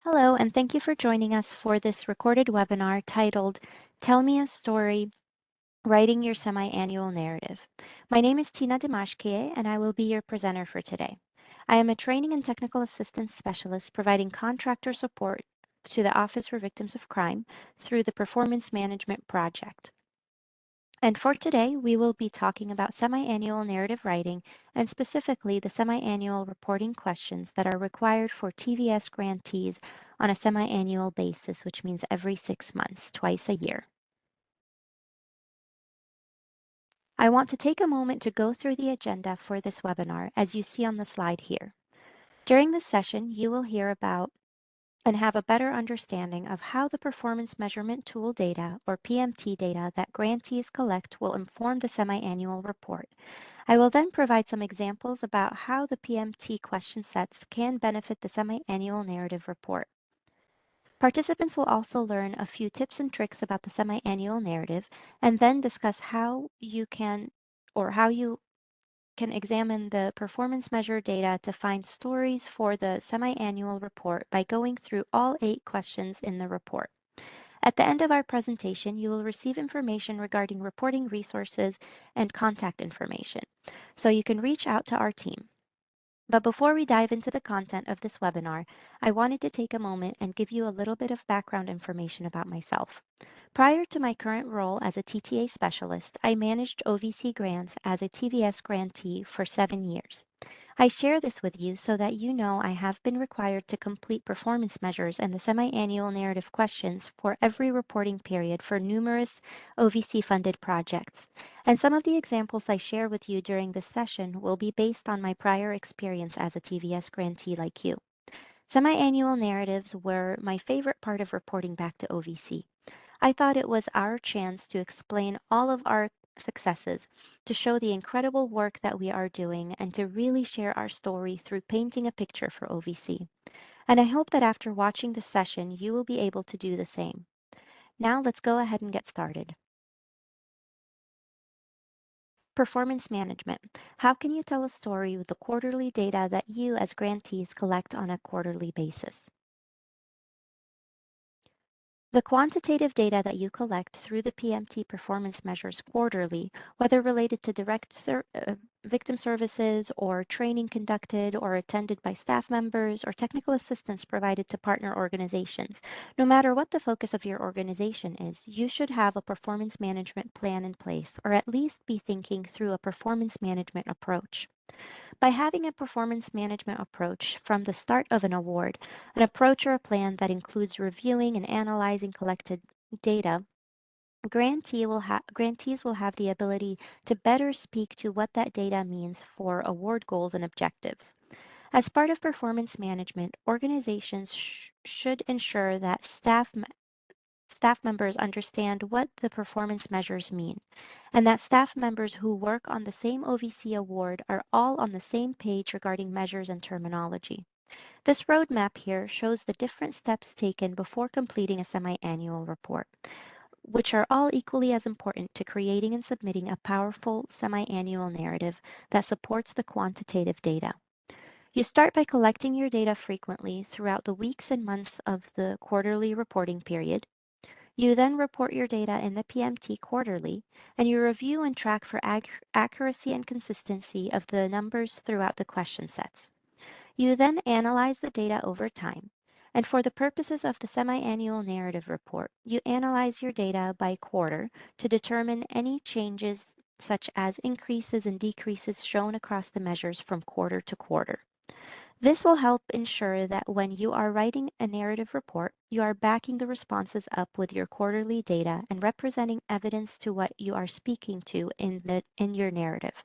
Hello, and thank you for joining us for this recorded webinar titled Tell Me a Story, Writing Your Semi-Annual Narrative. My name is Tina Dimashkie, and I will be your presenter for today. I am a training and technical assistance specialist providing contractor support to the Office for Victims of Crime through the Performance Management Project. And for today, we will be talking about semi-annual narrative writing and specifically the semi-annual reporting questions that are required for TVS grantees on a semi-annual basis, which means every 6 months, twice a year. I want to take a moment to go through the agenda for this webinar as you see on the slide here. During this session, you will hear about and have a better understanding of how the performance measurement tool data, or PMT data, that grantees collect will inform the semi-annual report. I will then provide some examples about how the PMT question sets can benefit the semi-annual narrative report. Participants will also learn a few tips and tricks about the semi-annual narrative and then discuss how you can examine the performance measure data to find stories for the semi-annual report by going through all 8 questions in the report. At the end of our presentation, you will receive information regarding reporting resources and contact information, so you can reach out to our team. But before we dive into the content of this webinar, I wanted to take a moment and give you a little bit of background information about myself. Prior to my current role as a TTA specialist, I managed OVC grants as a TVS grantee for 7 years. I share this with you so that you know I have been required to complete performance measures and the semi-annual narrative questions for every reporting period for numerous OVC-funded projects. And some of the examples I share with you during this session will be based on my prior experience as a TVS grantee like you. Semi-annual narratives were my favorite part of reporting back to OVC. I thought it was our chance to explain all of our successes, to show the incredible work that we are doing, and to really share our story through painting a picture for OVC. And I hope that after watching the session, you will be able to do the same. Now let's go ahead and get started. Performance management. How can you tell a story with the quarterly data that you as grantees collect on a quarterly basis? The quantitative data that you collect through the PMT performance measures quarterly, whether related to victim services or training conducted or attended by staff members or technical assistance provided to partner organizations, no matter what the focus of your organization is, you should have a performance management plan in place or at least be thinking through a performance management approach. By having a performance management approach from the start of an award, an approach or a plan that includes reviewing and analyzing collected data, grantees will have the ability to better speak to what that data means for award goals and objectives. As part of performance management, organizations should ensure that staff members understand what the performance measures mean, and that staff members who work on the same OVC award are all on the same page regarding measures and terminology. This roadmap here shows the different steps taken before completing a semi-annual report, which are all equally as important to creating and submitting a powerful semi-annual narrative that supports the quantitative data. You start by collecting your data frequently throughout the weeks and months of the quarterly reporting period. You then report your data in the PMT quarterly, and you review and track for accuracy and consistency of the numbers throughout the question sets. You then analyze the data over time, and for the purposes of the semi-annual narrative report, you analyze your data by quarter to determine any changes such as increases and decreases shown across the measures from quarter to quarter. This will help ensure that when you are writing a narrative report, you are backing the responses up with your quarterly data and representing evidence to what you are speaking to in your narrative.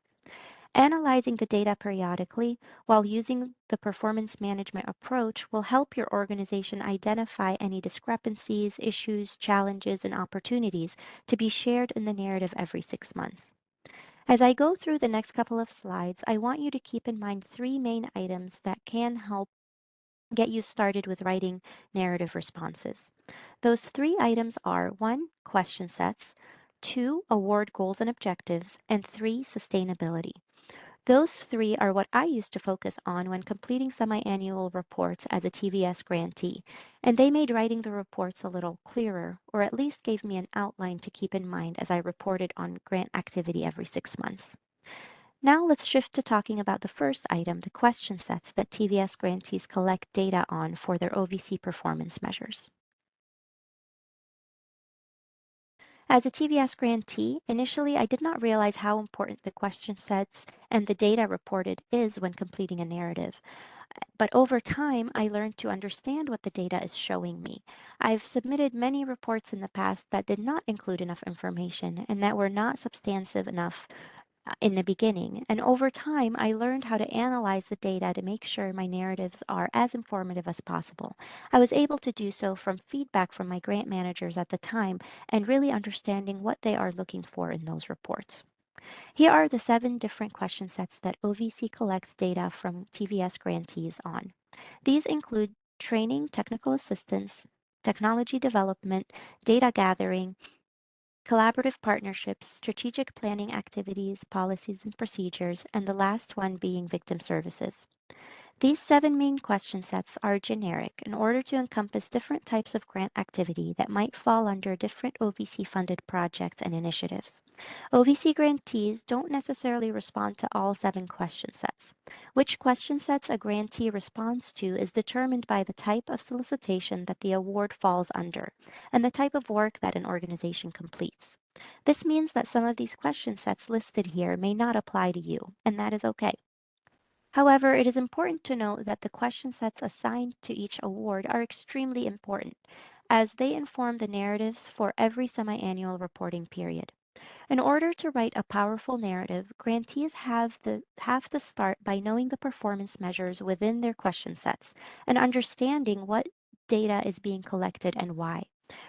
Analyzing the data periodically while using the performance management approach will help your organization identify any discrepancies, issues, challenges, and opportunities to be shared in the narrative every 6 months. As I go through the next couple of slides, I want you to keep in mind 3 main items that can help get you started with writing narrative responses. Those 3 items are 1, question sets, 2, award goals and objectives, and 3, sustainability. Those three are what I used to focus on when completing semi-annual reports as a TVS grantee, and they made writing the reports a little clearer, or at least gave me an outline to keep in mind as I reported on grant activity every 6 months. Now let's shift to talking about the first item, the question sets that TVS grantees collect data on for their OVC performance measures. As a TVS grantee, initially I did not realize how important the question sets and the data reported is when completing a narrative. But over time, I learned to understand what the data is showing me. I've submitted many reports in the past that did not include enough information and that were not substantive enough in the beginning. And over time, I learned how to analyze the data to make sure my narratives are as informative as possible. I was able to do so from feedback from my grant managers at the time and really understanding what they are looking for in those reports. Here are the 7 different question sets that OVC collects data from TVS grantees on. These include training, technical assistance, technology development, data gathering, collaborative partnerships, strategic planning activities, policies and procedures, and the last one being victim services. These 7 main question sets are generic in order to encompass different types of grant activity that might fall under different OVC-funded projects and initiatives. OVC grantees don't necessarily respond to all 7 question sets. Which question sets a grantee responds to is determined by the type of solicitation that the award falls under and the type of work that an organization completes. This means that some of these question sets listed here may not apply to you, and that is okay. However, it is important to note that the question sets assigned to each award are extremely important, as they inform the narratives for every semi-annual reporting period. In order to write a powerful narrative, grantees have to start by knowing the performance measures within their question sets and understanding what data is being collected and why.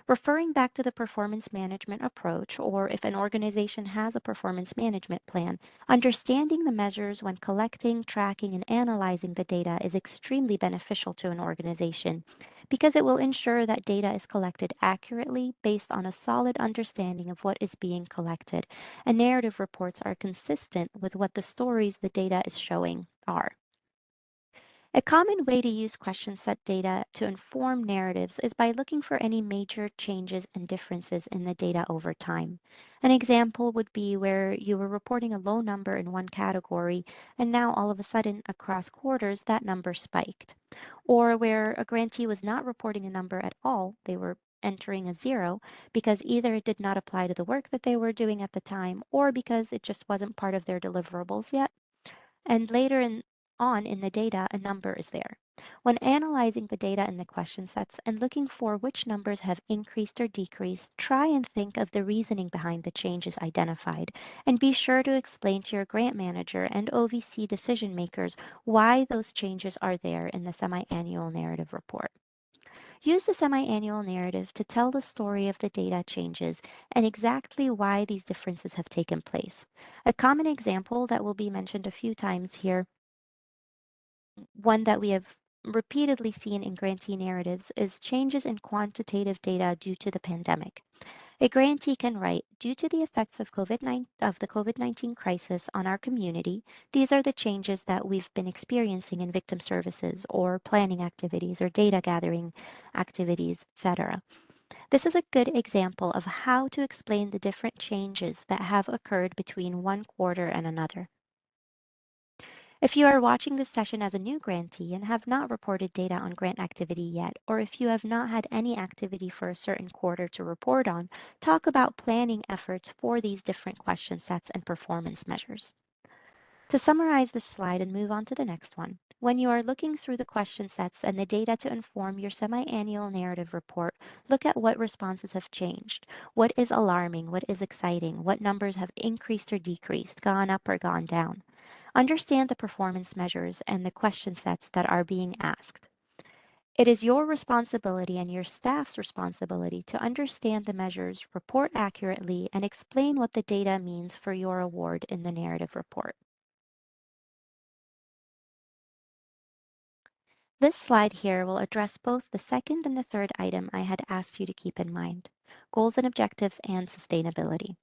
Referring back to the performance management approach, or if an organization has a performance management plan, understanding the measures when collecting, tracking, and analyzing the data is extremely beneficial to an organization because it will ensure that data is collected accurately based on a solid understanding of what is being collected, and narrative reports are consistent with what the stories the data is showing are. A common way to use question set data to inform narratives is by looking for any major changes and differences in the data over time. An example would be where you were reporting a low number in one category, and now all of a sudden across quarters that number spiked. Or where a grantee was not reporting a number at all, they were entering a zero because either it did not apply to the work that they were doing at the time or because it just wasn't part of their deliverables yet. And on in the data, a number is there. When analyzing the data in the question sets and looking for which numbers have increased or decreased, try and think of the reasoning behind the changes identified, and be sure to explain to your grant manager and OVC decision makers why those changes are there in the semi-annual narrative report. Use the semi-annual narrative to tell the story of the data changes and exactly why these differences have taken place. A common example that will be mentioned a few times here, one that we have repeatedly seen in grantee narratives, is changes in quantitative data due to the pandemic. A grantee can write, due to the effects of the COVID-19 crisis on our community, these are the changes that we've been experiencing in victim services or planning activities or data gathering activities, etc. This is a good example of how to explain the different changes that have occurred between one quarter and another. If you are watching this session as a new grantee and have not reported data on grant activity yet, or if you have not had any activity for a certain quarter to report on, talk about planning efforts for these different question sets and performance measures. To summarize this slide and move on to the next one, when you are looking through the question sets and the data to inform your semi-annual narrative report, look at what responses have changed, what is alarming, what is exciting, what numbers have increased or decreased, gone up or gone down. Understand the performance measures and the question sets that are being asked. It is your responsibility and your staff's responsibility to understand the measures, report accurately, and explain what the data means for your award in the narrative report. This slide here will address both the second and the third item I had asked you to keep in mind, goals and objectives and sustainability.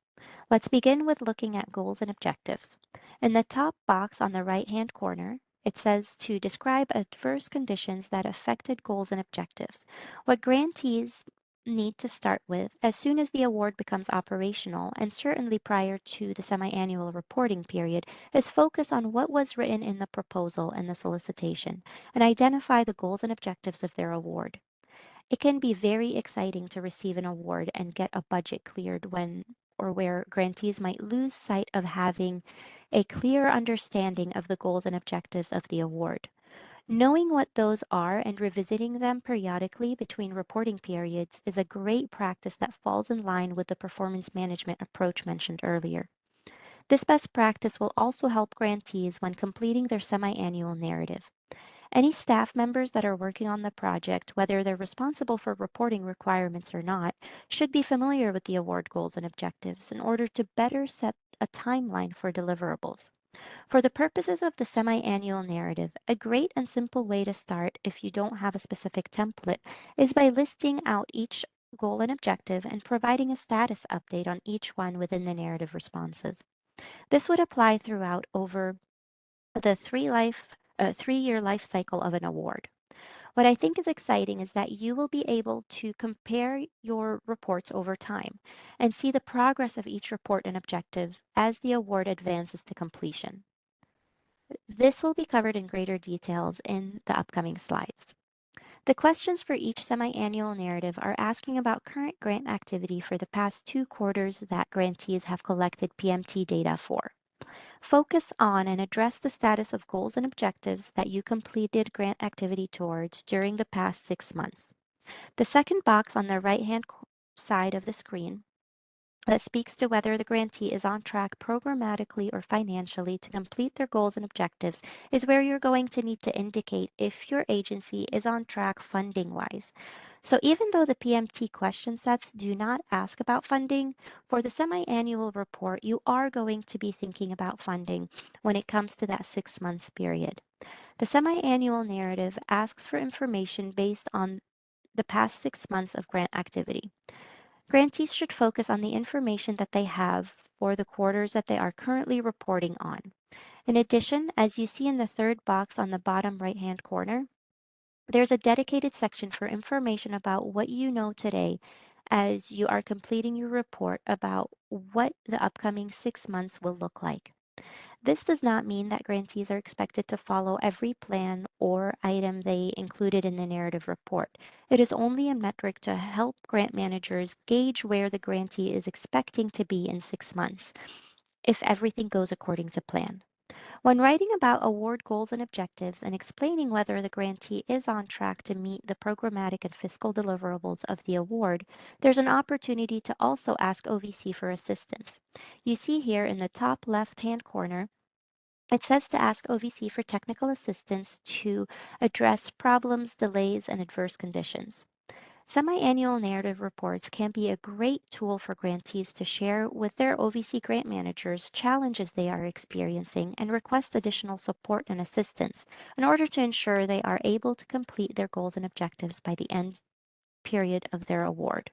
Let's begin with looking at goals and objectives. In the top box on the right-hand corner, it says to describe adverse conditions that affected goals and objectives. What grantees need to start with as soon as the award becomes operational, and certainly prior to the semi-annual reporting period, is focus on what was written in the proposal and the solicitation and identify the goals and objectives of their award. It can be very exciting to receive an award and get a budget cleared when or where grantees might lose sight of having a clear understanding of the goals and objectives of the award. Knowing what those are and revisiting them periodically between reporting periods is a great practice that falls in line with the performance management approach mentioned earlier. This best practice will also help grantees when completing their semi-annual narrative. Any staff members that are working on the project, whether they're responsible for reporting requirements or not, should be familiar with the award goals and objectives in order to better set a timeline for deliverables. For the purposes of the semi-annual narrative, a great and simple way to start if you don't have a specific template is by listing out each goal and objective and providing a status update on each one within the narrative responses. This would apply throughout over the 3-year life cycle of an award. What I think is exciting is that you will be able to compare your reports over time and see the progress of each report and objective as the award advances to completion. This will be covered in greater details in the upcoming slides. The questions for each semi-annual narrative are asking about current grant activity for the past 2 quarters that grantees have collected PMT data for. Focus on and address the status of goals and objectives that you completed grant activity towards during the past 6 months. The second box on the right-hand side of the screen that speaks to whether the grantee is on track programmatically or financially to complete their goals and objectives is where you're going to need to indicate if your agency is on track funding-wise. So even though the PMT question sets do not ask about funding, for the semi-annual report, you are going to be thinking about funding when it comes to that 6 months period. The semi-annual narrative asks for information based on the past 6 months of grant activity. Grantees should focus on the information that they have for the quarters that they are currently reporting on. In addition, as you see in the third box on the bottom right-hand corner, there's a dedicated section for information about what you know today as you are completing your report about what the upcoming 6 months will look like. This does not mean that grantees are expected to follow every plan or item they included in the narrative report. It is only a metric to help grant managers gauge where the grantee is expecting to be in 6 months if everything goes according to plan. When writing about award goals and objectives and explaining whether the grantee is on track to meet the programmatic and fiscal deliverables of the award, there's an opportunity to also ask OVC for assistance. You see here in the top left-hand corner, it says to ask OVC for technical assistance to address problems, delays, and adverse conditions. Semi-annual narrative reports can be a great tool for grantees to share with their OVC grant managers challenges they are experiencing and request additional support and assistance in order to ensure they are able to complete their goals and objectives by the end period of their award.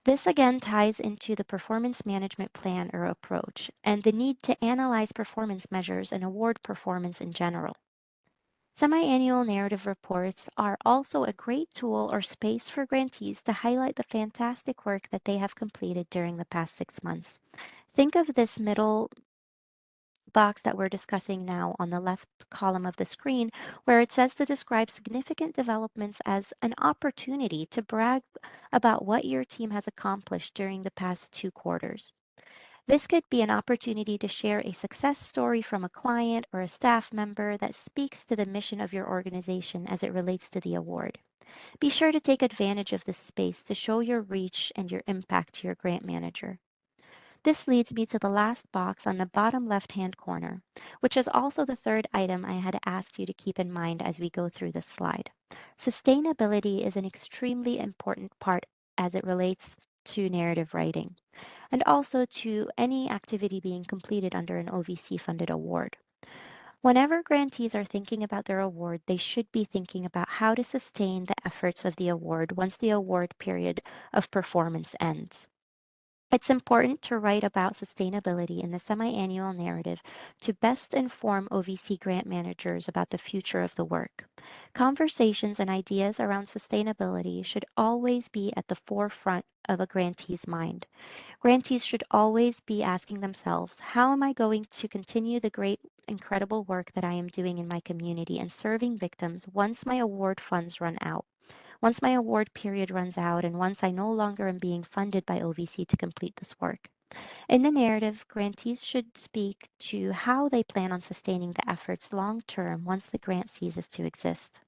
This again ties into the performance management plan or approach and the need to analyze performance measures and award performance in general. Semi-annual narrative reports are also a great tool or space for grantees to highlight the fantastic work that they have completed during the past 6 months. Think of this middle box that we're discussing now on the left column of the screen, where it says to describe significant developments as an opportunity to brag about what your team has accomplished during the past 2 quarters. This could be an opportunity to share a success story from a client or a staff member that speaks to the mission of your organization as it relates to the award. Be sure to take advantage of this space to show your reach and your impact to your grant manager. This leads me to the last box on the bottom left-hand corner, which is also the third item I had asked you to keep in mind as we go through this slide. Sustainability is an extremely important part as it relates to narrative writing and also to any activity being completed under an OVC-funded award. Whenever grantees are thinking about their award, they should be thinking about how to sustain the efforts of the award once the award period of performance ends. It's important to write about sustainability in the semi-annual narrative to best inform OVC grant managers about the future of the work. Conversations and ideas around sustainability should always be at the forefront of a grantee's mind. Grantees should always be asking themselves, how am I going to continue the great, incredible work that I am doing in my community and serving victims once my award funds run out? Once my award period runs out and once I no longer am being funded by OVC to complete this work. In the narrative, grantees should speak to how they plan on sustaining the efforts long term once the grant ceases to exist.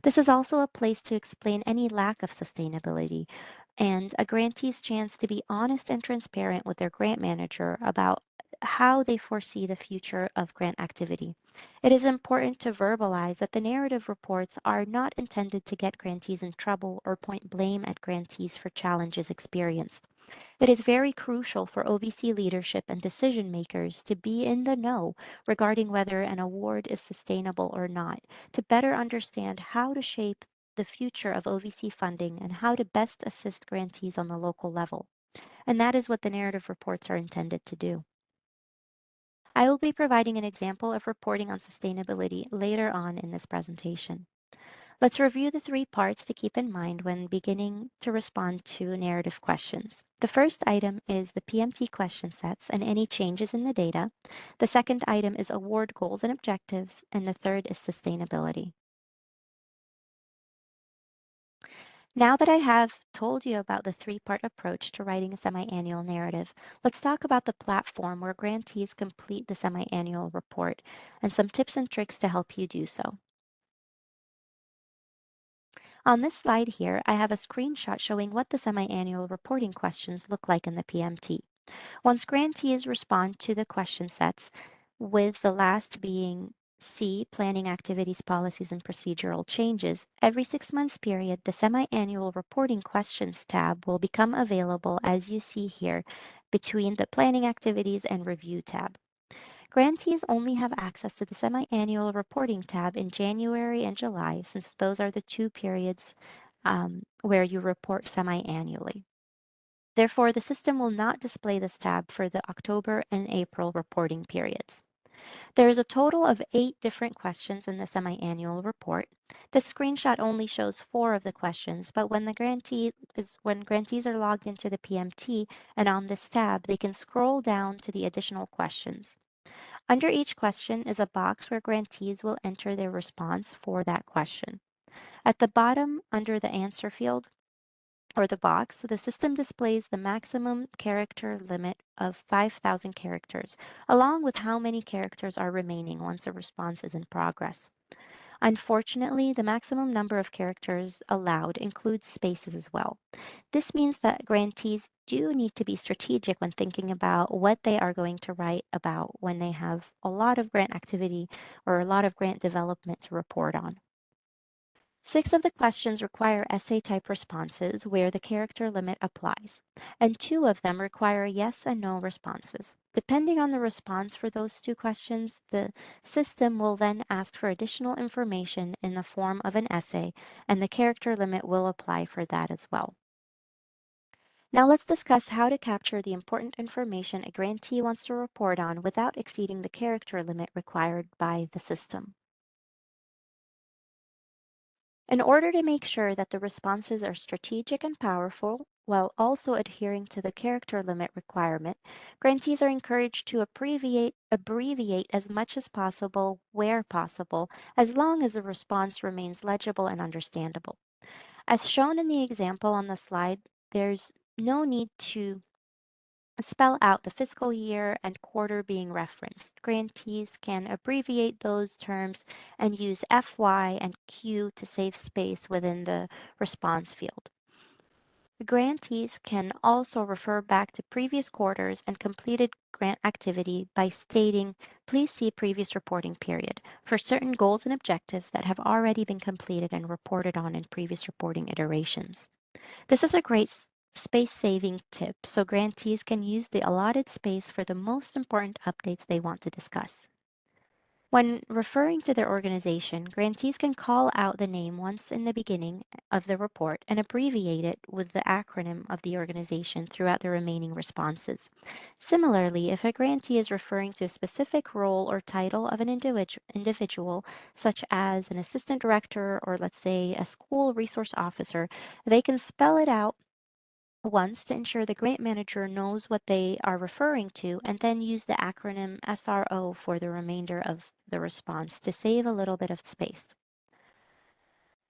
This is also a place to explain any lack of sustainability and a grantee's chance to be honest and transparent with their grant manager about how they foresee the future of grant activity. It is important to verbalize that the narrative reports are not intended to get grantees in trouble or point blame at grantees for challenges experienced. It is very crucial for OVC leadership and decision makers to be in the know regarding whether an award is sustainable or not, to better understand how to shape the future of OVC funding and how to best assist grantees on the local level. And that is what the narrative reports are intended to do. I will be providing an example of reporting on sustainability later on in this presentation. Let's review the three parts to keep in mind when beginning to respond to narrative questions. The first item is the PMT question sets and any changes in the data. The second item is award goals and objectives, and the third is sustainability. Now that I have told you about the three-part approach to writing a semi-annual narrative, let's talk about the platform where grantees complete the semi-annual report and some tips and tricks to help you do so. On this slide here, I have a screenshot showing what the semi-annual reporting questions look like in the PMT. Once grantees respond to the question sets, with the last being C, planning activities, policies, and procedural changes, every 6 months period, the semi-annual reporting questions tab will become available as you see here between the planning activities and review tab. Grantees only have access to the semi-annual reporting tab in January and July, since those are the two periods where you report semi-annually. Therefore, the system will not display this tab for the October and April reporting periods. There is a total of 8 different questions in the semi-annual report. This screenshot only shows 4 of the questions, but when grantees are logged into the PMT and on this tab, they can scroll down to the additional questions. Under each question is a box where grantees will enter their response for that question. At the bottom, under the answer field, or the box, the system displays the maximum character limit of 5,000 characters, along with how many characters are remaining once a response is in progress. Unfortunately, the maximum number of characters allowed includes spaces as well. This means that grantees do need to be strategic when thinking about what they are going to write about when they have a lot of grant activity or a lot of grant development to report on. 6 of the questions require essay-type responses where the character limit applies, and 2 of them require yes and no responses. Depending on the response for those 2 questions, the system will then ask for additional information in the form of an essay, and the character limit will apply for that as well. Now let's discuss how to capture the important information a grantee wants to report on without exceeding the character limit required by the system. In order to make sure that the responses are strategic and powerful, while also adhering to the character limit requirement, grantees are encouraged to abbreviate as much as possible where possible, as long as the response remains legible and understandable. As shown in the example on the slide, there's no need to spell out the fiscal year and quarter being referenced. Grantees can abbreviate those terms and use FY and Q to save space within the response field. Grantees can also refer back to previous quarters and completed grant activity by stating, please see previous reporting period for certain goals and objectives that have already been completed and reported on in previous reporting iterations. This is a great space-saving tip, so grantees can use the allotted space for the most important updates they want to discuss. When referring to their organization, grantees can call out the name once in the beginning of the report and abbreviate it with the acronym of the organization throughout the remaining responses. Similarly, if a grantee is referring to a specific role or title of an individual, such as an assistant director or, let's say, a school resource officer, they can spell it out once to ensure the grant manager knows what they are referring to, and then use the acronym SRO for the remainder of the response to save a little bit of space.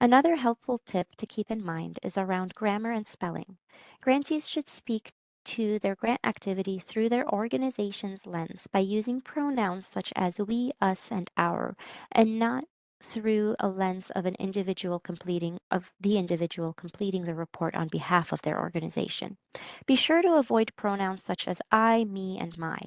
Another helpful tip to keep in mind is around grammar and spelling. Grantees should speak to their grant activity through their organization's lens by using pronouns such as we, us, and our, and not through a lens of the individual completing the report on behalf of their organization. Be sure to avoid pronouns such as I, me, and my.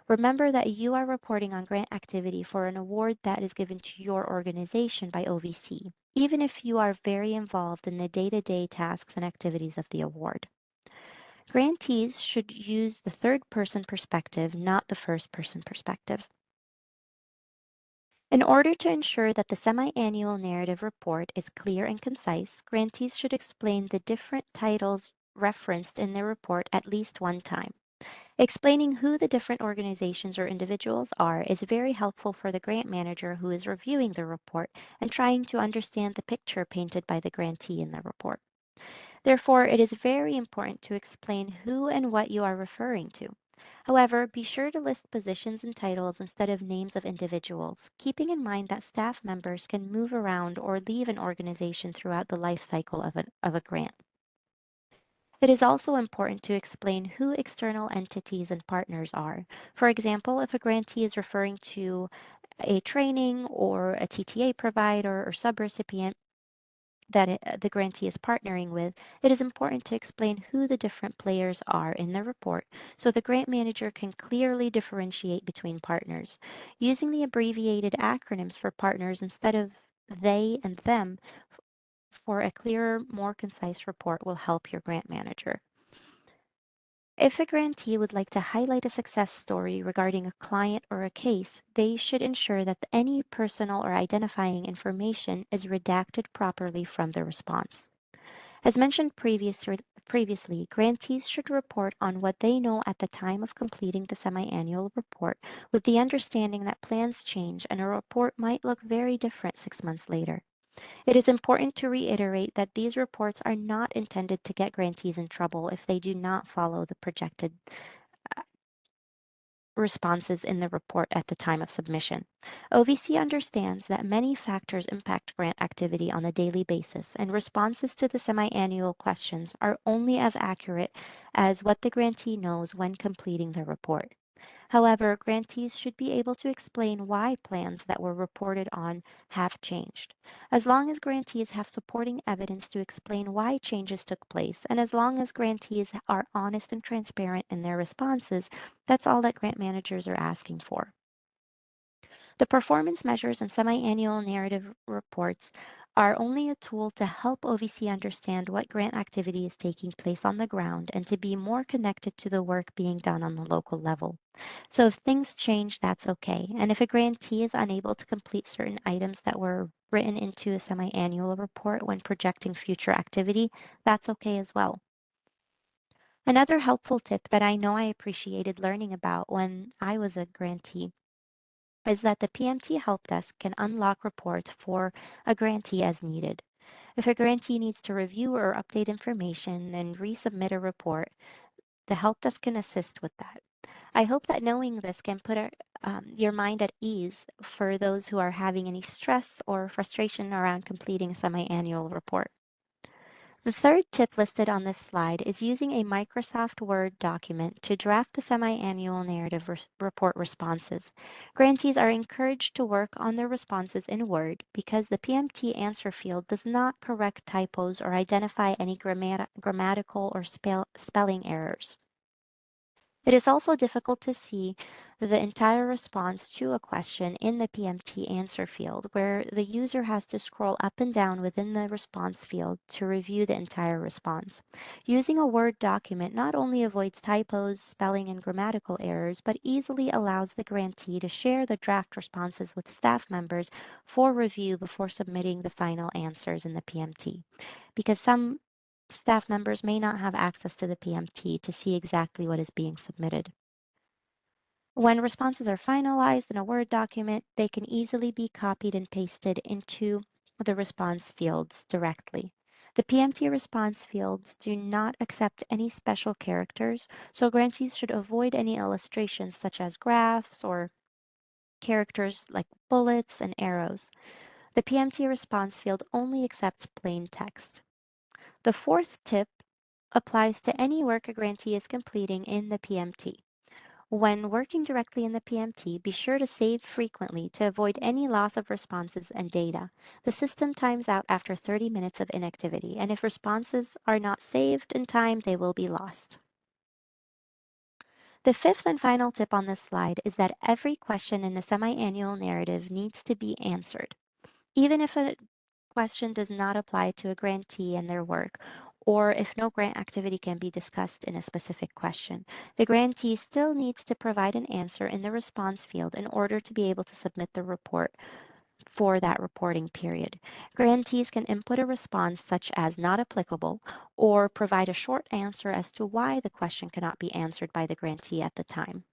Remember that you are reporting on grant activity for an award that is given to your organization by OVC, even if you are very involved in the day-to-day tasks and activities of the award. Grantees should use the third-person perspective, not the first-person perspective. In order to ensure that the semi-annual narrative report is clear and concise, grantees should explain the different titles referenced in the report at least one time. Explaining who the different organizations or individuals are is very helpful for the grant manager who is reviewing the report and trying to understand the picture painted by the grantee in the report. Therefore, it is very important to explain who and what you are referring to. However, be sure to list positions and titles instead of names of individuals, keeping in mind that staff members can move around or leave an organization throughout the life cycle of a grant. It is also important to explain who external entities and partners are. For example, if a grantee is referring to a training or a TTA provider or subrecipient that the grantee is partnering with, it is important to explain who the different players are in the report so the grant manager can clearly differentiate between partners. Using the abbreviated acronyms for partners instead of they and them for a clearer, more concise report will help your grant manager. If a grantee would like to highlight a success story regarding a client or a case, they should ensure that any personal or identifying information is redacted properly from the response. As mentioned previously, grantees should report on what they know at the time of completing the semi-annual report, with the understanding that plans change and a report might look very different 6 months later. It is important to reiterate that these reports are not intended to get grantees in trouble if they do not follow the projected responses in the report at the time of submission. OVC understands that many factors impact grant activity on a daily basis, and responses to the semi-annual questions are only as accurate as what the grantee knows when completing the report. However, grantees should be able to explain why plans that were reported on have changed. As long as grantees have supporting evidence to explain why changes took place, and as long as grantees are honest and transparent in their responses, that's all that grant managers are asking for. The performance measures and semi-annual narrative reports are only a tool to help OVC understand what grant activity is taking place on the ground and to be more connected to the work being done on the local level. So if things change, that's okay. And if a grantee is unable to complete certain items that were written into a semi-annual report when projecting future activity, that's okay as well. Another helpful tip that I know I appreciated learning about when I was a grantee is that the PMT help desk can unlock reports for a grantee as needed. If a grantee needs to review or update information and resubmit a report, the help desk can assist with that. I hope that knowing this can put your mind at ease for those who are having any stress or frustration around completing a semi-annual report. The third tip listed on this slide is using a Microsoft Word document to draft the semi-annual narrative report responses. Grantees are encouraged to work on their responses in Word because the PMT answer field does not correct typos or identify any grammatical or spelling errors. It is also difficult to see the entire response to a question in the PMT answer field, where the user has to scroll up and down within the response field to review the entire response. Using a Word document not only avoids typos, spelling, and grammatical errors, but easily allows the grantee to share the draft responses with staff members for review before submitting the final answers in the PMT, because some staff members may not have access to the PMT to see exactly what is being submitted. When responses are finalized in a Word document, they can easily be copied and pasted into the response fields directly. The PMT response fields do not accept any special characters, so grantees should avoid any illustrations such as graphs or characters like bullets and arrows. The PMT response field only accepts plain text. The fourth tip applies to any work a grantee is completing in the PMT. When working directly in the PMT, be sure to save frequently to avoid any loss of responses and data. The system times out after 30 minutes of inactivity, and if responses are not saved in time, they will be lost. The fifth and final tip on this slide is that every question in the semi-annual narrative needs to be answered, even if a question does not apply to a grantee and their work, or if no grant activity can be discussed in a specific question. The grantee still needs to provide an answer in the response field in order to be able to submit the report for that reporting period. Grantees can input a response such as not applicable or provide a short answer as to why the question cannot be answered by the grantee at the time.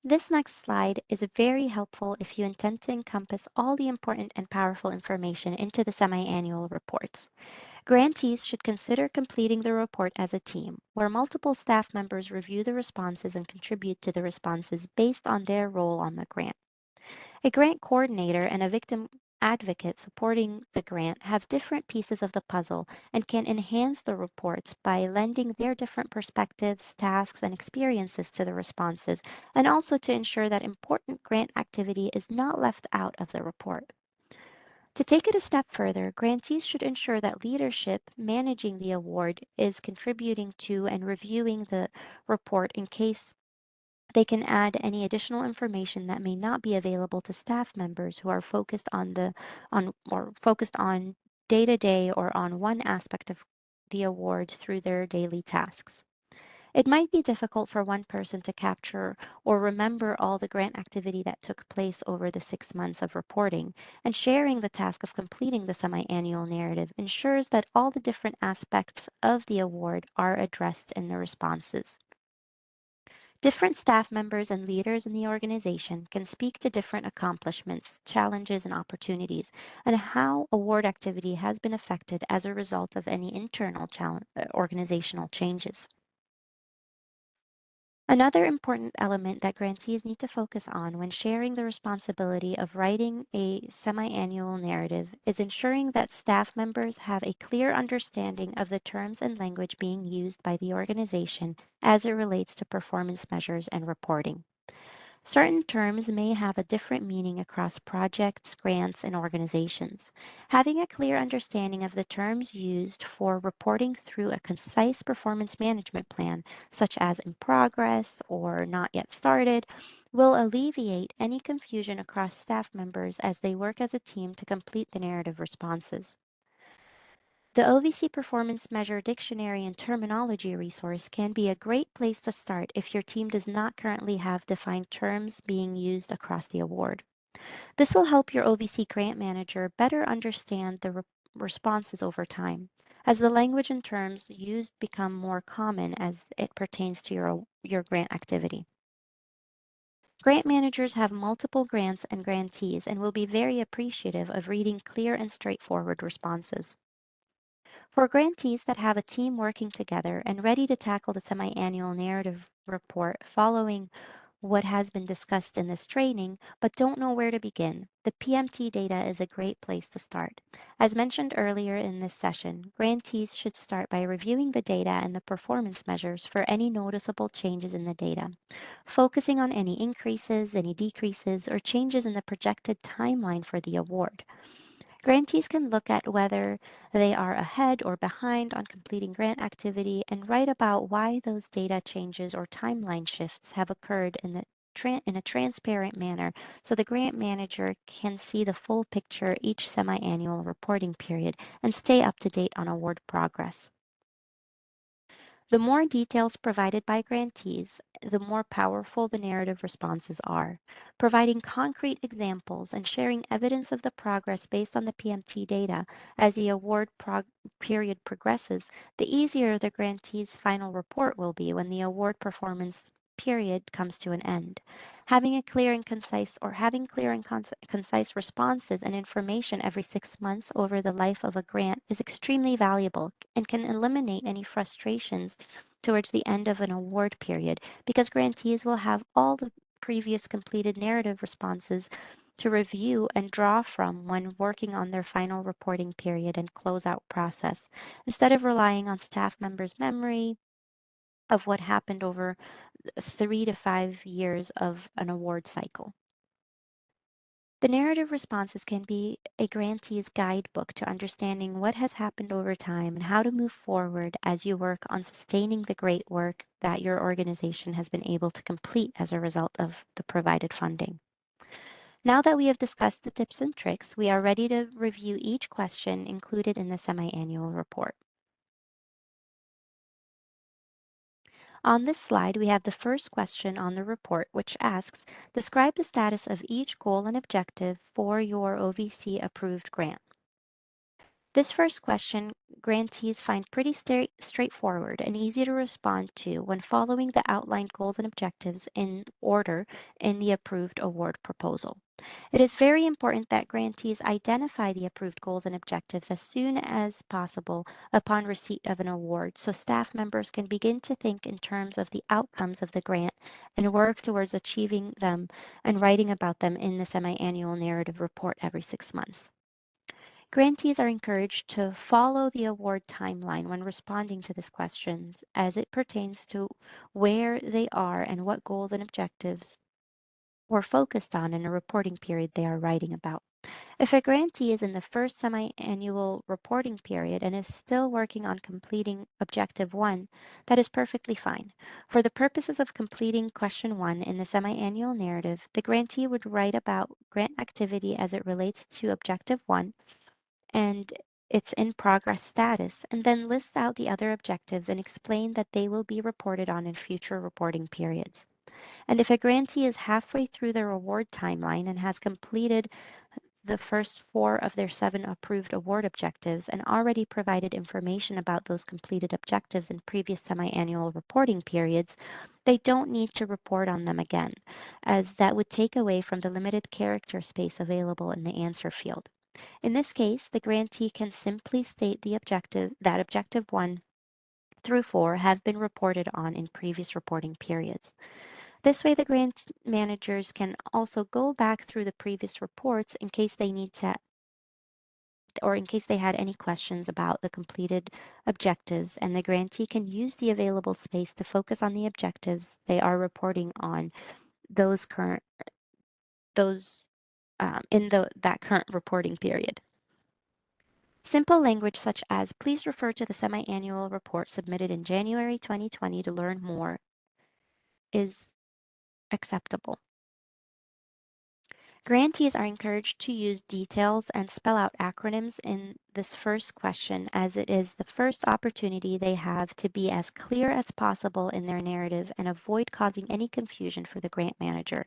This next slide is very helpful if you intend to encompass all the important and powerful information into the semi-annual reports. Grantees should consider completing the report as a team, where multiple staff members review the responses and contribute to the responses based on their role on the grant. A grant coordinator and a victim advocate supporting the grant have different pieces of the puzzle and can enhance the reports by lending their different perspectives, tasks, and experiences to the responses, and also to ensure that important grant activity is not left out of the report. To take it a step further, grantees should ensure that leadership managing the award is contributing to and reviewing the report in case they can add any additional information that may not be available to staff members who are focused on day-to-day or on one aspect of the award through their daily tasks. It might be difficult for one person to capture or remember all the grant activity that took place over the 6 months of reporting, and sharing the task of completing the semi-annual narrative ensures that all the different aspects of the award are addressed in the responses. Different staff members and leaders in the organization can speak to different accomplishments, challenges, and opportunities, and how award activity has been affected as a result of any internal organizational changes. Another important element that grantees need to focus on when sharing the responsibility of writing a semi-annual narrative is ensuring that staff members have a clear understanding of the terms and language being used by the organization as it relates to performance measures and reporting. Certain terms may have a different meaning across projects, grants, and organizations. Having a clear understanding of the terms used for reporting through a concise performance management plan, such as in progress or not yet started, will alleviate any confusion across staff members as they work as a team to complete the narrative responses. The OVC Performance Measure Dictionary and Terminology resource can be a great place to start if your team does not currently have defined terms being used across the award. This will help your OVC grant manager better understand the responses over time, as the language and terms used become more common as it pertains to your grant activity. Grant managers have multiple grants and grantees and will be very appreciative of reading clear and straightforward responses. For grantees that have a team working together and ready to tackle the semi-annual narrative report following what has been discussed in this training, but don't know where to begin, the PMT data is a great place to start. As mentioned earlier in this session, grantees should start by reviewing the data and the performance measures for any noticeable changes in the data, focusing on any increases, any decreases, or changes in the projected timeline for the award. Grantees can look at whether they are ahead or behind on completing grant activity and write about why those data changes or timeline shifts have occurred in a transparent manner so the grant manager can see the full picture each semi-annual reporting period and stay up to date on award progress. The more details provided by grantees, the more powerful the narrative responses are. Providing concrete examples and sharing evidence of the progress based on the PMT data as the period progresses, the easier the grantee's final report will be when the award performance period comes to an end. Having clear and concise responses and information every 6 months over the life of a grant is extremely valuable and can eliminate any frustrations towards the end of an award period because grantees will have all the previous completed narrative responses to review and draw from when working on their final reporting period and closeout process, instead of relying on staff members' memory of what happened over 3 to 5 years of an award cycle. The narrative responses can be a grantee's guidebook to understanding what has happened over time and how to move forward as you work on sustaining the great work that your organization has been able to complete as a result of the provided funding. Now that we have discussed the tips and tricks, we are ready to review each question included in the semi-annual report. On this slide, we have the first question on the report, which asks, describe the status of each goal and objective for your OVC approved grant. This first question, grantees find pretty straightforward and easy to respond to when following the outlined goals and objectives in order in the approved award proposal. It is very important that grantees identify the approved goals and objectives as soon as possible upon receipt of an award so staff members can begin to think in terms of the outcomes of the grant and work towards achieving them and writing about them in the semi-annual narrative report every 6 months. Grantees are encouraged to follow the award timeline when responding to these questions as it pertains to where they are and what goals and objectives were focused on in a reporting period they are writing about. If a grantee is in the first semi-annual reporting period and is still working on completing Objective 1, that is perfectly fine. For the purposes of completing Question 1 in the semi-annual narrative, the grantee would write about grant activity as it relates to Objective 1 and its in progress status, and then list out the other objectives and explain that they will be reported on in future reporting periods. And if a grantee is halfway through their award timeline and has completed the first 4 of their 7 approved award objectives and already provided information about those completed objectives in previous semi-annual reporting periods, they don't need to report on them again, as that would take away from the limited character space available in the answer field. In this case, the grantee can simply state that Objective 1 through 4 have been reported on in previous reporting periods. This way, the grant managers can also go back through the previous reports in case they need to, or in case they had any questions about the completed objectives, and the grantee can use the available space to focus on the objectives they are reporting on those current those that current reporting period. Simple language such as, please refer to the semi-annual report submitted in January 2020 to learn more is acceptable. Grantees are encouraged to use details and spell out acronyms in this first question as it is the first opportunity they have to be as clear as possible in their narrative and avoid causing any confusion for the grant manager.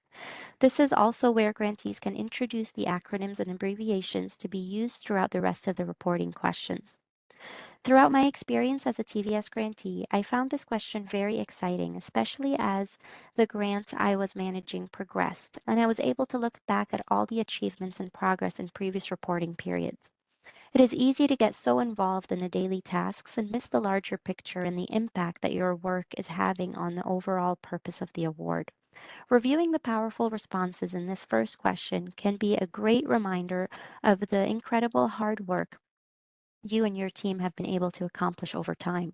This is also where grantees can introduce the acronyms and abbreviations to be used throughout the rest of the reporting questions. Throughout my experience as a TVS grantee, I found this question very exciting, especially as the grant I was managing progressed, and I was able to look back at all the achievements and progress in previous reporting periods. It is easy to get so involved in the daily tasks and miss the larger picture and the impact that your work is having on the overall purpose of the award. Reviewing the powerful responses in this first question can be a great reminder of the incredible hard work you and your team have been able to accomplish over time.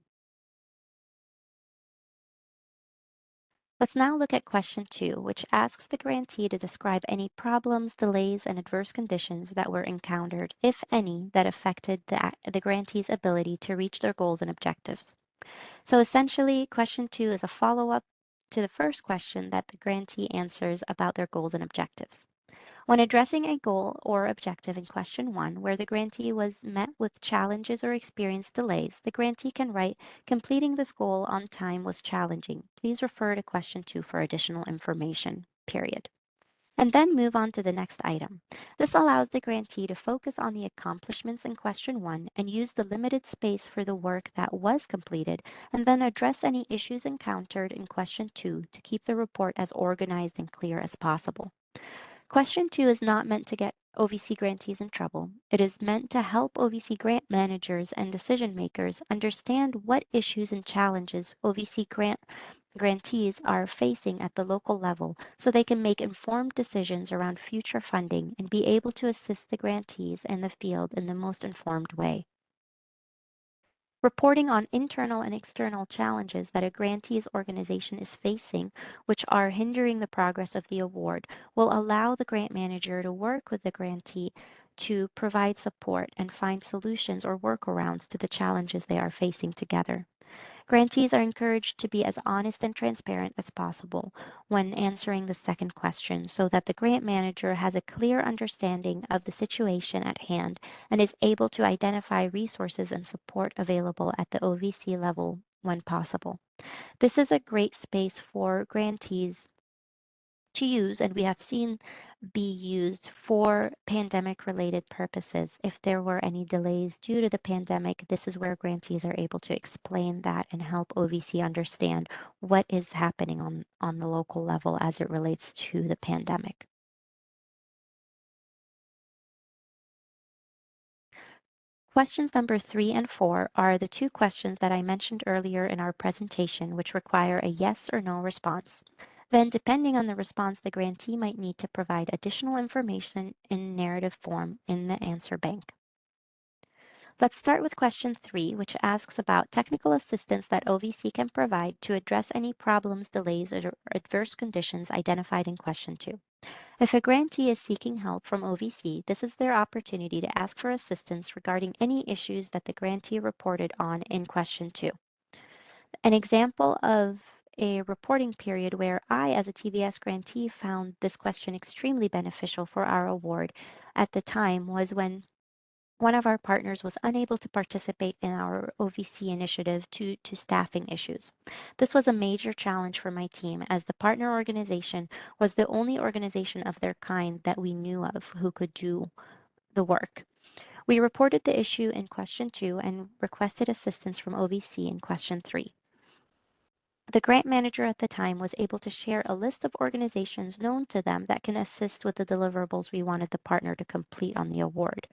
Let's now look at question 2, which asks the grantee to describe any problems, delays, and adverse conditions that were encountered, if any, that affected the grantee's ability to reach their goals and objectives. So essentially, question 2 is a follow-up to the first question that the grantee answers about their goals and objectives. When addressing a goal or objective in question 1, where the grantee was met with challenges or experienced delays, the grantee can write, completing this goal on time was challenging. Please refer to question 2 for additional information, period. And then move on to the next item. This allows the grantee to focus on the accomplishments in question 1 and use the limited space for the work that was completed, and then address any issues encountered in question 2 to keep the report as organized and clear as possible. Question 2 is not meant to get OVC grantees in trouble. It is meant to help OVC grant managers and decision makers understand what issues and challenges OVC grantees are facing at the local level so they can make informed decisions around future funding and be able to assist the grantees in the field in the most informed way. Reporting on internal and external challenges that a grantee's organization is facing, which are hindering the progress of the award, will allow the grant manager to work with the grantee to provide support and find solutions or workarounds to the challenges they are facing together. Grantees are encouraged to be as honest and transparent as possible when answering the second question so that the grant manager has a clear understanding of the situation at hand and is able to identify resources and support available at the OVC level when possible. This is a great space for grantees to use, and we have seen be used for pandemic related purposes. If there were any delays due to the pandemic, this is where grantees are able to explain that and help OVC understand what is happening on the local level as it relates to the pandemic. Questions number 3 and 4 are the two questions that I mentioned earlier in our presentation, which require a yes or no response. Then, depending on the response, the grantee might need to provide additional information in narrative form in the answer bank. Let's start with question 3, which asks about technical assistance that OVC can provide to address any problems, delays, or adverse conditions identified in question 2. If a grantee is seeking help from OVC, this is their opportunity to ask for assistance regarding any issues that the grantee reported on in question 2. An example of a reporting period where I, as a TVS grantee, found this question extremely beneficial for our award at the time was when one of our partners was unable to participate in our OVC initiative due to staffing issues. This was a major challenge for my team as the partner organization was the only organization of their kind that we knew of who could do the work. We reported the issue in question 2 and requested assistance from OVC in question 3. The grant manager at the time was able to share a list of organizations known to them that can assist with the deliverables we wanted the partner to complete on the award.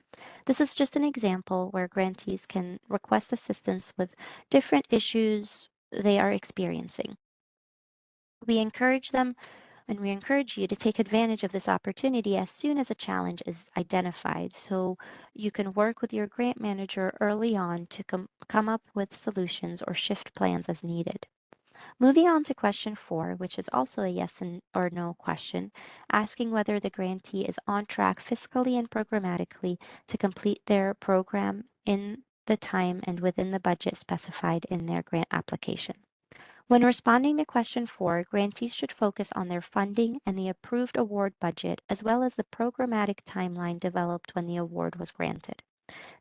This is just an example where grantees can request assistance with different issues they are experiencing. We encourage them and we encourage you to take advantage of this opportunity as soon as a challenge is identified so you can work with your grant manager early on to come up with solutions or shift plans as needed. Moving on to question 4, which is also a yes or no question, asking whether the grantee is on track fiscally and programmatically to complete their program in the time and within the budget specified in their grant application. When responding to question 4, grantees should focus on their funding and the approved award budget, as well as the programmatic timeline developed when the award was granted.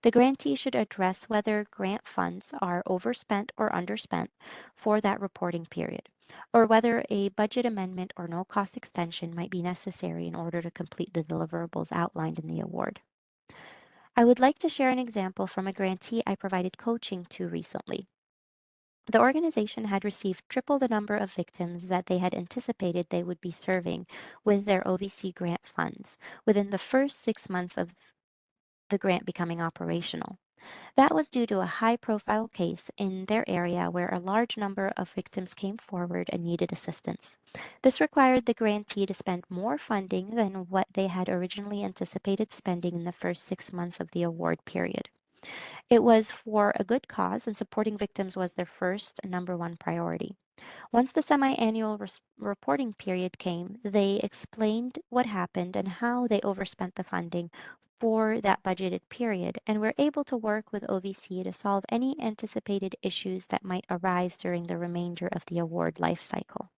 The grantee should address whether grant funds are overspent or underspent for that reporting period, or whether a budget amendment or no-cost extension might be necessary in order to complete the deliverables outlined in the award. I would like to share an example from a grantee I provided coaching to recently. The organization had received triple the number of victims that they had anticipated they would be serving with their OVC grant funds within the first 6 months of the grant becoming operational. That was due to a high-profile case in their area where a large number of victims came forward and needed assistance. This required the grantee to spend more funding than what they had originally anticipated spending in the first 6 months of the award period. It was for a good cause, and supporting victims was their first and number one priority. Once the semi-annual reporting period came, they explained what happened and how they overspent the funding for that budgeted period, and were able to work with OVC to solve any anticipated issues that might arise during the remainder of the award life cycle.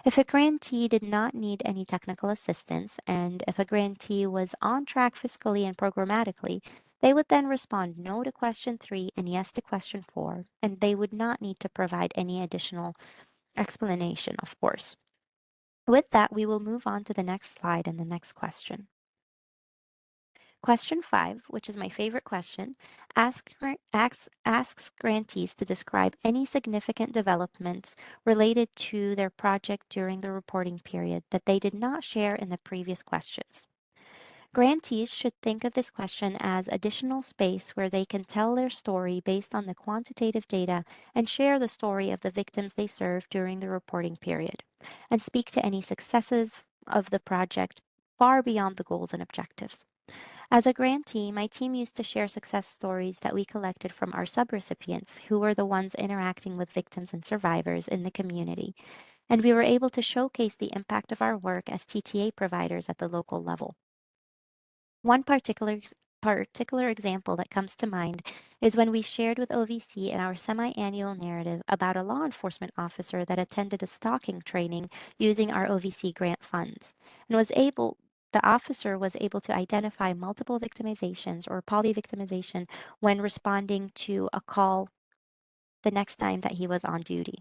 If a grantee did not need any technical assistance, and if a grantee was on track fiscally and programmatically, they would then respond no to question 3 and yes to question 4, and they would not need to provide any additional explanation, of course. With that, we will move on to the next slide and the next question. Question 5, which is my favorite question, asks grantees to describe any significant developments related to their project during the reporting period that they did not share in the previous questions. Grantees should think of this question as additional space where they can tell their story based on the quantitative data and share the story of the victims they served during the reporting period, and speak to any successes of the project far beyond the goals and objectives. As a grantee, my team used to share success stories that we collected from our subrecipients, who were the ones interacting with victims and survivors in the community, and we were able to showcase the impact of our work as TTA providers at the local level. One particular example that comes to mind is when we shared with OVC in our semi-annual narrative about a law enforcement officer that attended a stalking training using our OVC grant funds and the officer was able to identify multiple victimizations or polyvictimization when responding to a call the next time that he was on duty.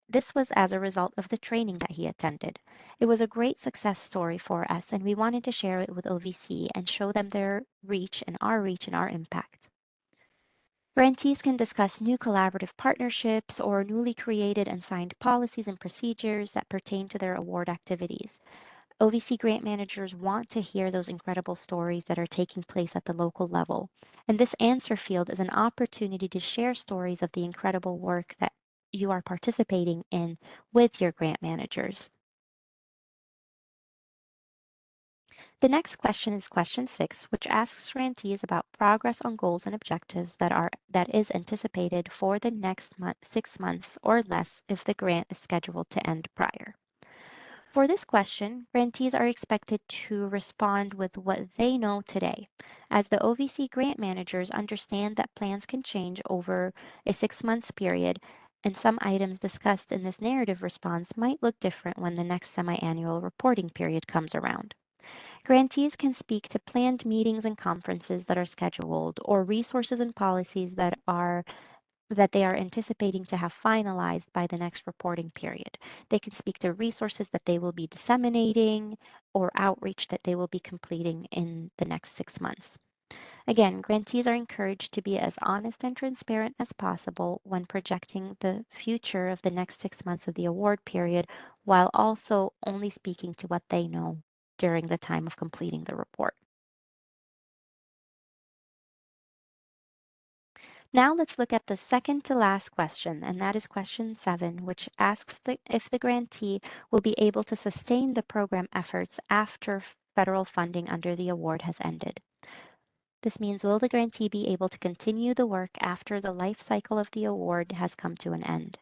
This was as a result of the training that he attended. It was a great success story for us, and we wanted to share it with OVC and show them their reach and our impact. Grantees can discuss new collaborative partnerships or newly created and signed policies and procedures that pertain to their award activities. OVC grant managers want to hear those incredible stories that are taking place at the local level. And this answer field is an opportunity to share stories of the incredible work that you are participating in with your grant managers. The next question is question 6, which asks grantees about progress on goals and objectives that is anticipated for the next 6 months or less if the grant is scheduled to end prior. For this question, grantees are expected to respond with what they know today, as the OVC grant managers understand that plans can change over a 6 months period, and some items discussed in this narrative response might look different when the next semi-annual reporting period comes around. Grantees can speak to planned meetings and conferences that are scheduled, or resources and policies that they are anticipating to have finalized by the next reporting period. They can speak to resources that they will be disseminating or outreach that they will be completing in the next 6 months. Again, grantees are encouraged to be as honest and transparent as possible when projecting the future of the next 6 months of the award period, while also only speaking to what they know during the time of completing the report. Now let's look at the second to last question, and that is question 7, which asks if the grantee will be able to sustain the program efforts after federal funding under the award has ended. This means, will the grantee be able to continue the work after the life cycle of the award has come to an end?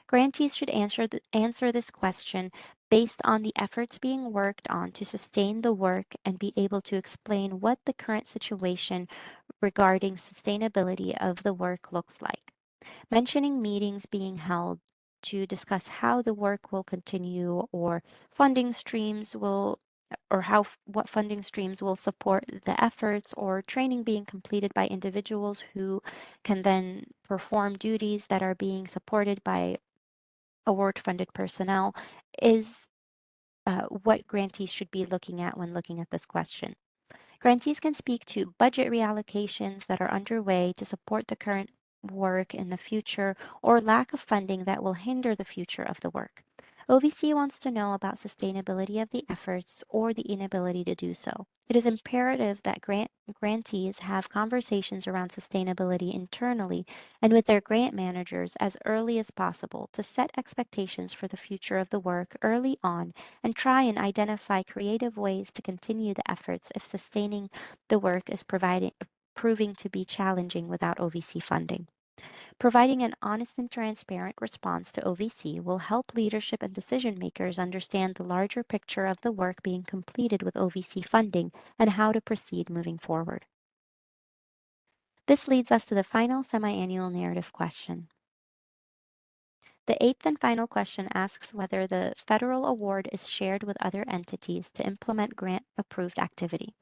Grantees should answer this question based on the efforts being worked on to sustain the work and be able to explain what the current situation regarding sustainability of the work looks like. Mentioning meetings being held to discuss how the work will continue or funding streams will or what funding streams will support the efforts or training being completed by individuals who can then perform duties that are being supported by award funded personnel is what grantees should be looking at when looking at this question. Grantees can speak to budget reallocations that are underway to support the current work in the future or lack of funding that will hinder the future of the work. OVC wants to know about sustainability of the efforts or the inability to do so. It is imperative that grantees have conversations around sustainability internally and with their grant managers as early as possible to set expectations for the future of the work early on and try and identify creative ways to continue the efforts if sustaining the work is proving to be challenging without OVC funding. Providing an honest and transparent response to OVC will help leadership and decision makers understand the larger picture of the work being completed with OVC funding and how to proceed moving forward. This leads us to the final semiannual narrative question. The eighth and final question asks whether the federal award is shared with other entities to implement grant-approved activity.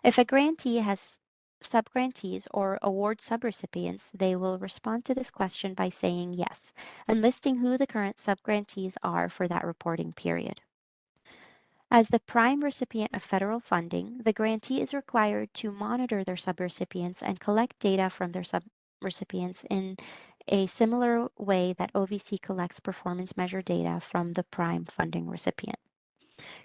If a grantee has subgrantees or award subrecipients, they will respond to this question by saying yes and listing who the current subgrantees are for that reporting period. As the prime recipient of federal funding, the grantee is required to monitor their subrecipients and collect data from their subrecipients in a similar way that OVC collects performance measure data from the prime funding recipient.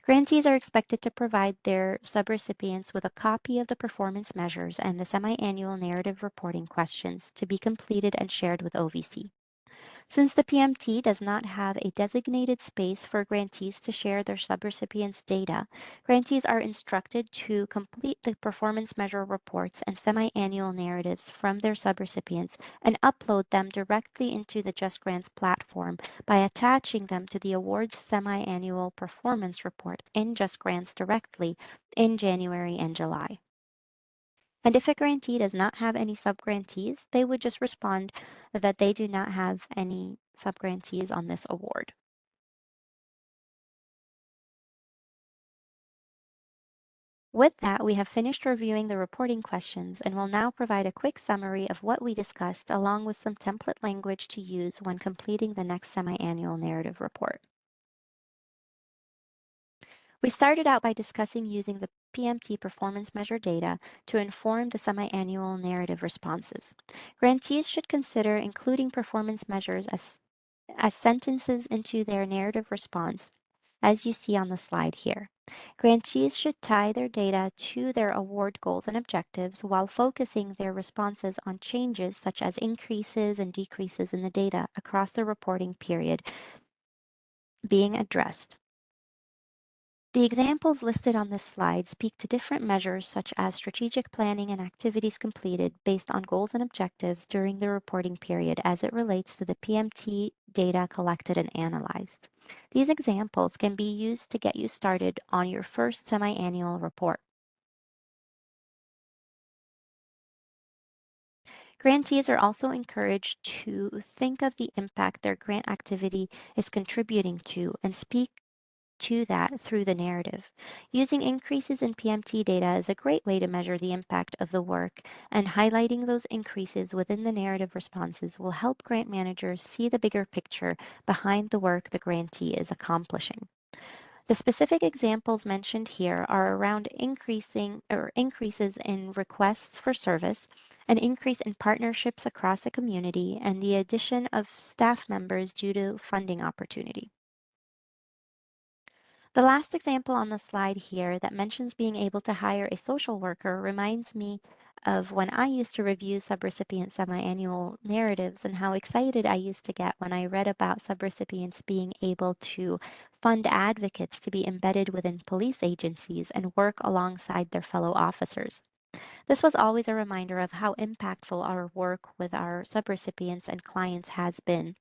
Grantees are expected to provide their subrecipients with a copy of the performance measures and the semiannual narrative reporting questions to be completed and shared with OVC. Since the PMT does not have a designated space for grantees to share their subrecipients' data, grantees are instructed to complete the performance measure reports and semiannual narratives from their subrecipients and upload them directly into the Just Grants platform by attaching them to the award's semiannual performance report in Just Grants directly in January and July. And if a grantee does not have any subgrantees, they would just respond that they do not have any subgrantees on this award. With that, we have finished reviewing the reporting questions and will now provide a quick summary of what we discussed along with some template language to use when completing the next semiannual narrative report. We started out by discussing using the PMT performance measure data to inform the semiannual narrative responses. Grantees should consider including performance measures as sentences into their narrative response, as you see on the slide here. Grantees should tie their data to their award goals and objectives while focusing their responses on changes such as increases and decreases in the data across the reporting period being addressed. The examples listed on this slide speak to different measures such as strategic planning and activities completed based on goals and objectives during the reporting period as it relates to the PMT data collected and analyzed. These examples can be used to get you started on your first semi-annual report. Grantees are also encouraged to think of the impact their grant activity is contributing to and speak to that through the narrative. Using increases in PMT data is a great way to measure the impact of the work, and highlighting those increases within the narrative responses will help grant managers see the bigger picture behind the work the grantee is accomplishing. The specific examples mentioned here are around increases in requests for service, an increase in partnerships across the community, and the addition of staff members due to funding opportunity. The last example on the slide here that mentions being able to hire a social worker reminds me of when I used to review subrecipient semi-annual narratives and how excited I used to get when I read about subrecipients being able to fund advocates to be embedded within police agencies and work alongside their fellow officers. This was always a reminder of how impactful our work with our subrecipients and clients has been,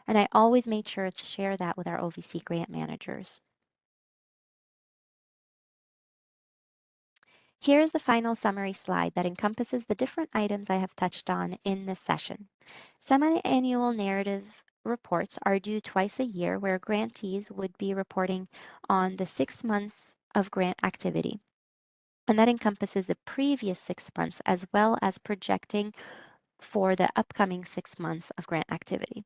and I always made sure to share that with our OVC grant managers. Here is the final summary slide that encompasses the different items I have touched on in this session. Semi-annual narrative reports are due twice a year, where grantees would be reporting on the 6 months of grant activity. And that encompasses the previous 6 months as well as projecting for the upcoming 6 months of grant activity.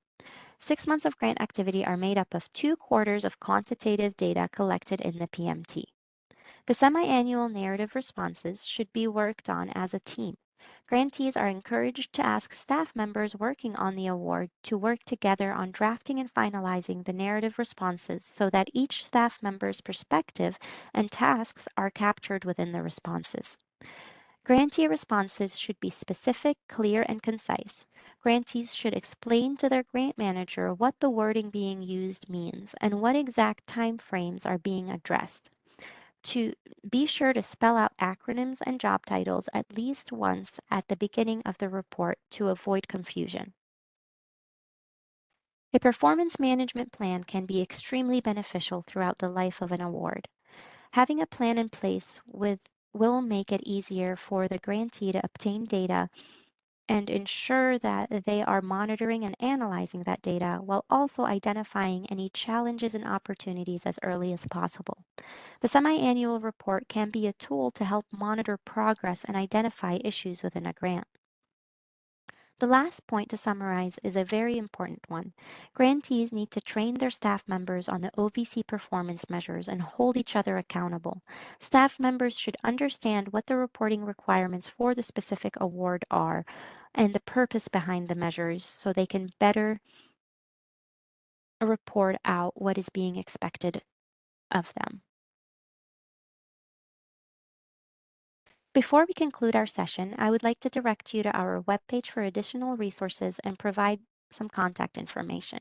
6 months of grant activity are made up of 2 quarters of quantitative data collected in the PMT. The semi-annual narrative responses should be worked on as a team. Grantees are encouraged to ask staff members working on the award to work together on drafting and finalizing the narrative responses so that each staff member's perspective and tasks are captured within the responses. Grantee responses should be specific, clear, and concise. Grantees should explain to their grant manager what the wording being used means and what exact time frames are being addressed. to be sure to spell out acronyms and job titles at least once at the beginning of the report to avoid confusion. A performance management plan can be extremely beneficial throughout the life of an award. Having a plan in place will make it easier for the grantee to obtain data and ensure that they are monitoring and analyzing that data while also identifying any challenges and opportunities as early as possible. The semi-annual report can be a tool to help monitor progress and identify issues within a grant. The last point to summarize is a very important one. Grantees need to train their staff members on the OVC performance measures and hold each other accountable. Staff members should understand what the reporting requirements for the specific award are and the purpose behind the measures so they can better report out what is being expected of them. Before we conclude our session, I would like to direct you to our webpage for additional resources and provide some contact information.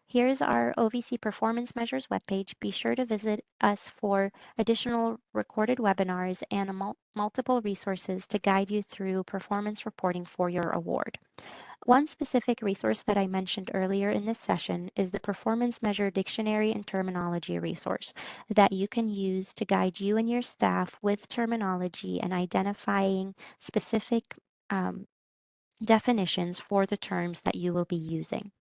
Here's our OVC Performance Measures webpage. Be sure to visit us for additional recorded webinars and multiple resources to guide you through performance reporting for your award. One specific resource that I mentioned earlier in this session is the Performance Measure Dictionary and Terminology resource that you can use to guide you and your staff with terminology and identifying specific definitions for the terms that you will be using.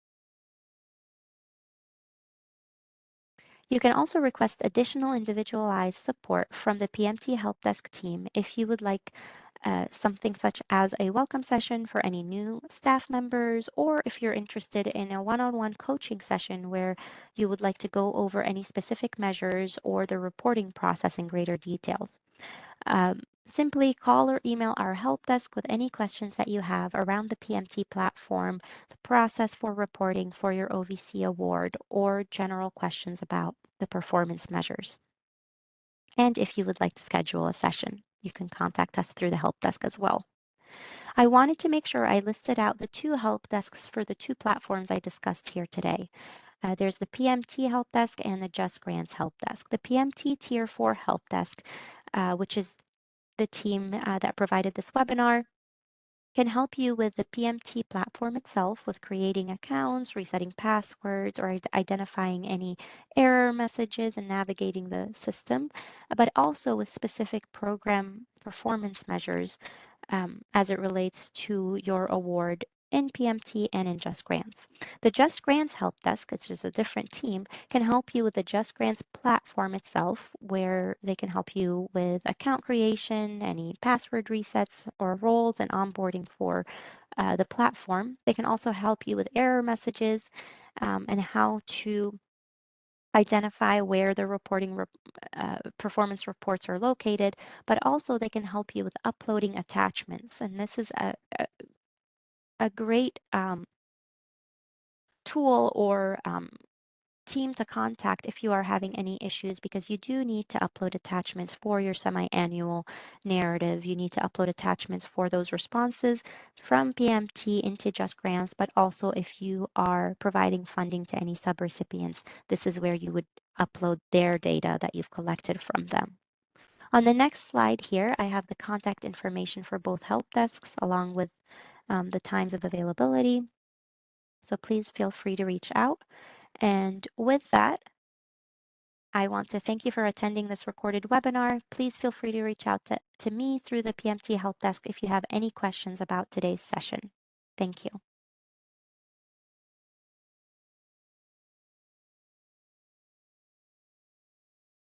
You can also request additional individualized support from the PMT Help Desk team if you would like something such as a welcome session for any new staff members, or if you're interested in a one-on-one coaching session where you would like to go over any specific measures or the reporting process in greater details. Simply call or email our help desk with any questions that you have around the PMT platform, the process for reporting for your OVC award, or general questions about the performance measures. And if you would like to schedule a session, you can contact us through the help desk as well. I wanted to make sure I listed out the two help desks for the two platforms I discussed here today. There's the PMT help desk and the Just Grants help desk. The PMT Tier 4 help desk, which is the team that provided this webinar, can help you with the PMT platform itself with creating accounts, resetting passwords, or identifying any error messages and navigating the system, but also with specific program performance measures as it relates to your award in PMT and in Just Grants. The Just Grants Help Desk, it's just a different team, can help you with the Just Grants platform itself, where they can help you with account creation, any password resets or roles, and onboarding for the platform. They can also help you with error messages and how to identify where the performance reports are located, but also they can help you with uploading attachments. And this is a great tool or team to contact if you are having any issues, because you do need to upload attachments for your semi-annual narrative. You need to upload attachments for those responses from PMT into Just Grants, but also if you are providing funding to any subrecipients, this is where you would upload their data that you've collected from them. On the next slide here, I have the contact information for both help desks along with the times of availability. So please feel free to reach out. And with that, I want to thank you for attending this recorded webinar. Please feel free to reach out to me through the PMT Help Desk if you have any questions about today's session. Thank you.